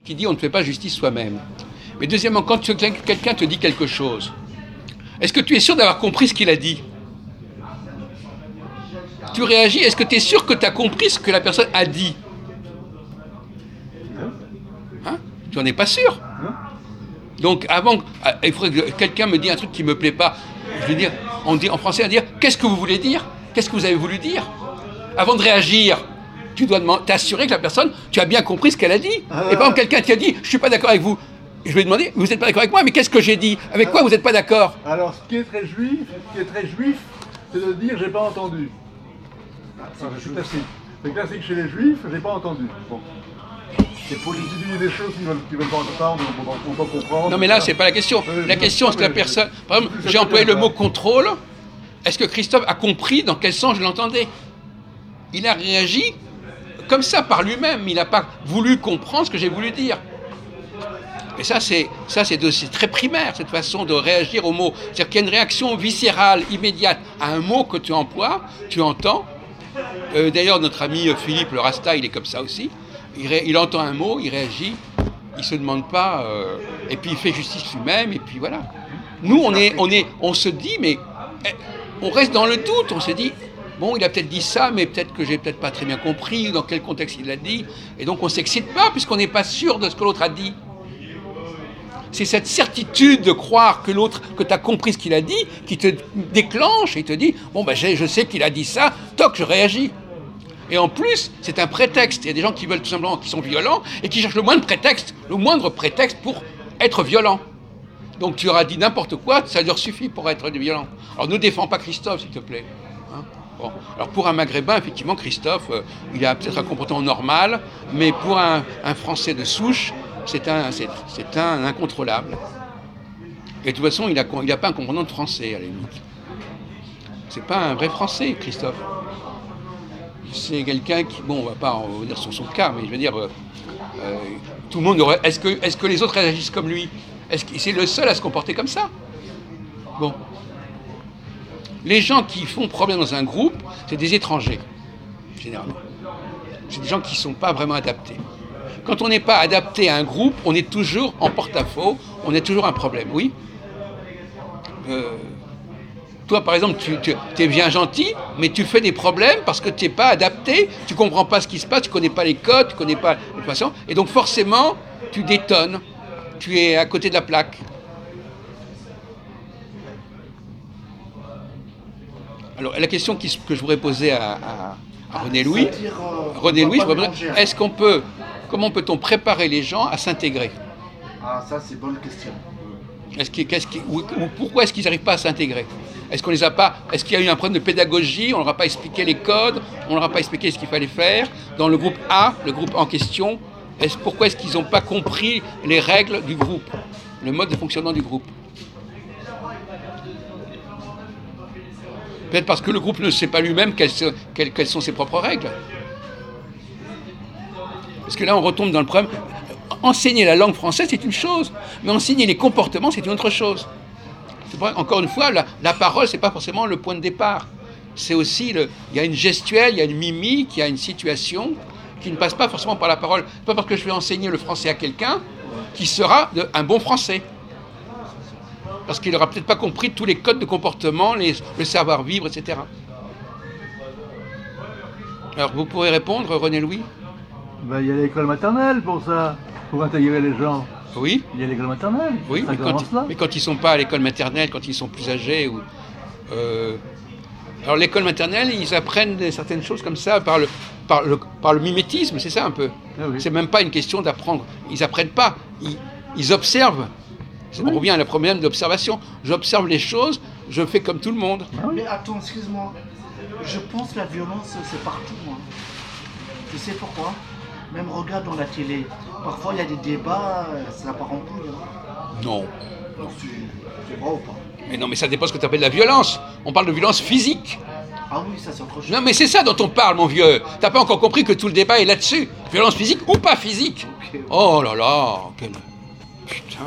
qui dit on ne fait pas justice soi-même. Mais deuxièmement, quand quelqu'un te dit quelque chose, est-ce que tu es sûr d'avoir compris ce qu'il a dit? Tu réagis, est-ce que tu es sûr que tu as compris ce que la personne a dit? Hein? Tu n'en es pas sûr. Donc avant, il faudrait que quelqu'un me dise un truc qui ne me plaît pas. Je veux dire, on dit en français, on va dire, qu'est-ce que vous voulez dire? Qu'est-ce que vous avez voulu dire? Avant de réagir, tu dois t'assurer que la personne, tu as bien compris ce qu'elle a dit. Et par exemple, quelqu'un qui a dit, je ne suis pas d'accord avec vous. Je vais demander, vous n'êtes pas d'accord avec moi, mais qu'est-ce que j'ai dit? Avec quoi vous n'êtes pas d'accord? Alors, ce qui est très juif, c'est de dire j'ai pas entendu. C'est classique. C'est classique chez les juifs, j'ai pas entendu. Bon. C'est pour utiliser des choses qui veulent pas entendre, on peut comprendre. Non mais là, c'est pas la question. La question, c'est que la personne... Par exemple, j'ai employé le mot contrôle. Est-ce que Christophe a compris dans quel sens je l'entendais? Il a réagi comme ça par lui-même. Il n'a pas voulu comprendre ce que j'ai voulu dire. Et ça, c'est très primaire, cette façon de réagir aux mots. C'est-à-dire qu'il y a une réaction viscérale, immédiate, à un mot que tu emploies, tu entends. D'ailleurs, notre ami Philippe, le Rasta, il est comme ça aussi. Il entend un mot, il réagit, il ne se demande pas, et puis il fait justice lui-même, et puis voilà. Nous, on se dit, mais on reste dans le doute, on se dit, bon, il a peut-être dit ça, mais peut-être que j'ai peut-être pas très bien compris, dans quel contexte il l'a dit, et donc on ne s'excite pas, puisqu'on n'est pas sûr de ce que l'autre a dit. C'est cette certitude de croire que l'autre, que tu as compris ce qu'il a dit, qui te déclenche et te dit, bon, ben, je sais qu'il a dit ça, toc, je réagis. Et en plus, c'est un prétexte. Il y a des gens qui veulent tout simplement, qui sont violents, et qui cherchent le moindre prétexte pour être violent. Donc tu auras dit n'importe quoi, ça leur suffit pour être violent. Alors ne défends pas Christophe, s'il te plaît. Hein? Bon. Alors pour un Maghrébin, effectivement, Christophe, il a peut-être un comportement normal, mais pour un Français de souche, c'est un incontrôlable. Et de toute façon, il n'a pas un comportement de Français, à la limite. C'est pas un vrai Français, Christophe. C'est quelqu'un qui, bon, on va pas revenir sur son cas, mais je veux dire, tout le monde aurait... Est-ce que les autres réagissent comme lui? Est-ce que c'est le seul à se comporter comme ça? Bon. Les gens qui font problème dans un groupe, c'est des étrangers, généralement. C'est des gens qui ne sont pas vraiment adaptés. Quand on n'est pas adapté à un groupe, on est toujours en porte-à-faux, on a toujours un problème, oui. Toi, par exemple, tu es bien gentil, mais tu fais des problèmes parce que tu n'es pas adapté, tu ne comprends pas ce qui se passe, tu ne connais pas les codes, tu ne connais pas les façons, et donc forcément, tu détonnes, tu es à côté de la plaque. Alors, la question que je voudrais poser à René Louis, comment peut-on préparer les gens à s'intégrer? Ah, ça, c'est une bonne question. Pourquoi est-ce qu'ils n'arrivent pas à s'intégrer? Est-ce qu'il y a eu un problème de pédagogie? On ne leur a pas expliqué les codes, on ne leur a pas expliqué ce qu'il fallait faire. Dans le groupe A, le groupe en question, pourquoi est-ce qu'ils n'ont pas compris les règles du groupe, le mode de fonctionnement du groupe? Peut-être parce que le groupe ne sait pas lui-même quelles sont ses propres règles. Parce que là, on retombe dans le problème. Enseigner la langue française, c'est une chose, mais enseigner les comportements, c'est une autre chose. Encore une fois, la parole, c'est pas forcément le point de départ. C'est aussi, il y a une gestuelle, il y a une mimique, il y a une situation qui ne passe pas forcément par la parole. Pas parce que je vais enseigner le français à quelqu'un qui sera un bon français. Parce qu'il n'aura peut-être pas compris tous les codes de comportement, le savoir-vivre, etc. Alors, vous pourrez répondre, René Louis? Ben, il y a l'école maternelle pour ça, pour intégrer les gens. Oui. Il y a l'école maternelle. Oui, mais quand ils ne sont pas à l'école maternelle, quand ils sont plus âgés. Alors, l'école maternelle, ils apprennent certaines choses comme ça par le mimétisme, c'est ça un peu. Ah oui. C'est même pas une question d'apprendre. Ils n'apprennent pas, ils observent. On revient à la problème d'observation. J'observe les choses, je fais comme tout le monde. Ah oui. Mais attends, excuse-moi. Je pense que la violence, c'est partout. Hein. Tu sais pourquoi? Même regarde dans la télé. Parfois, il y a des débats, ça part en couille. Hein. Non. C'est vrai ou pas? Mais non, mais ça dépend ce que tu appelles la violence. On parle de violence physique. Ah oui, ça c'est autre chose. Non, mais c'est ça dont on parle, mon vieux. T'as pas encore compris que tout le débat est là-dessus. Violence physique ou pas physique. Okay. Oh là là, quel... Putain.